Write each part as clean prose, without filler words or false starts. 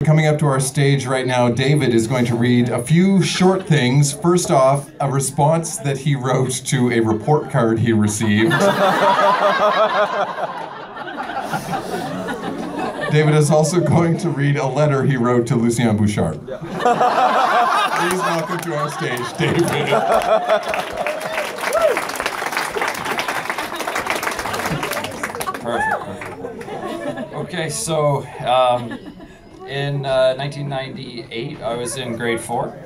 coming up to our stage right now, David is going to read a few short things. First off, a response that he wrote to a report card he received. David is also going to read a letter he wrote to Lucien Bouchard. Yeah. Please welcome to our stage, David. Perfect. Okay, so in 1998, I was in grade 4,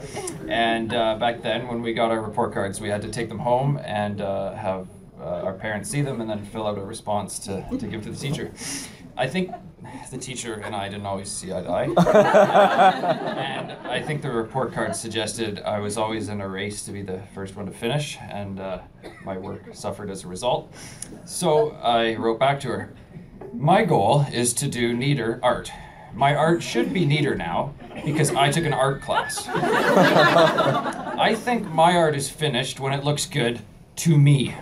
and back then, when we got our report cards, we had to take them home and have our parents see them and then fill out a response to give to the teacher. I think the teacher and I didn't always see eye to eye. And I think the report card suggested I was always in a race to be the first one to finish, and my work suffered as a result. So I wrote back to her, "My goal is to do neater art. My art should be neater now because I took an art class. I think my art is finished when it looks good to me."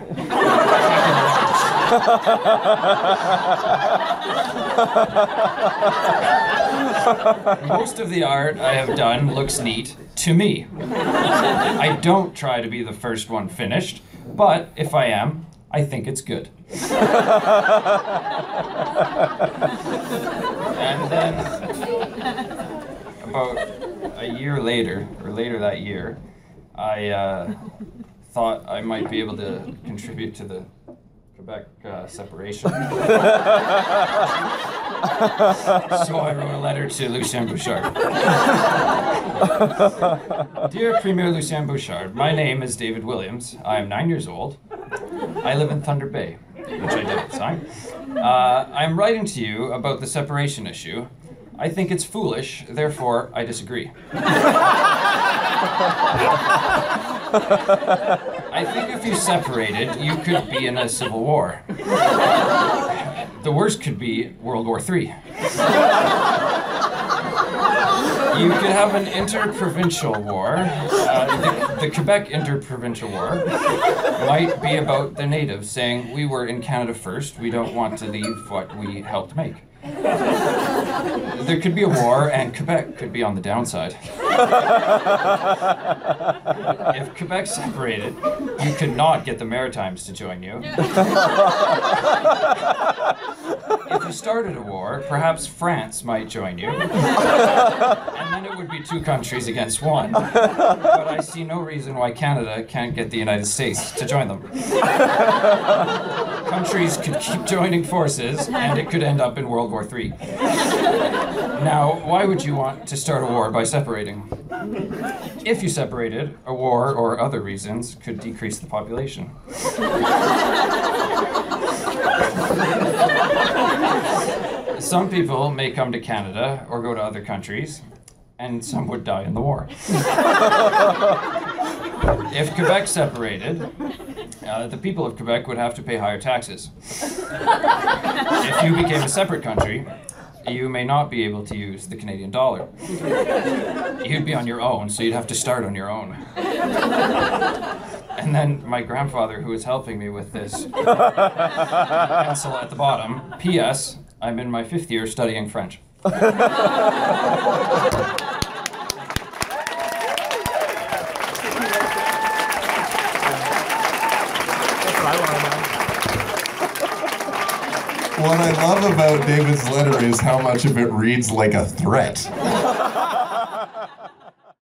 Most of the art I have done looks neat to me. I don't try to be the first one finished, but if I am, I think it's good. And then, about a year later, or later that year, I thought I might be able to contribute to the Quebec separation. So I wrote a letter to Lucien Bouchard. "Dear Premier Lucien Bouchard, my name is David Williams. I am 9 years old. I live in Thunder Bay," which I did at the time. "I am writing to you about the separation issue. I think it's foolish, therefore I disagree. I think if you separated, you could be in a civil war. The worst could be World War III. You could have an interprovincial war. The Quebec interprovincial war might be about the natives saying, 'We were in Canada first, we don't want to leave what we helped make.' There could be a war, and Quebec could be on the downside. If Quebec separated, you could not get the Maritimes to join you. If you started a war, perhaps France might join you. And then it would be 2 countries against 1. But I see no reason why Canada can't get the United States to join them. Countries could keep joining forces, and it could end up in World War III. Now, why would you want to start a war by separating? If you separated, a war or other reasons could decrease the population. Some people may come to Canada or go to other countries, and some would die in the war. If Quebec separated, the people of Quebec would have to pay higher taxes. If you became a separate country, you may not be able to use the Canadian dollar. You'd be on your own, so you'd have to start on your own. And then my grandfather, who was helping me with this, pencil at the bottom, P.S. I'm in my 5th year studying French. What I love about David's letter is how much of it reads like a threat.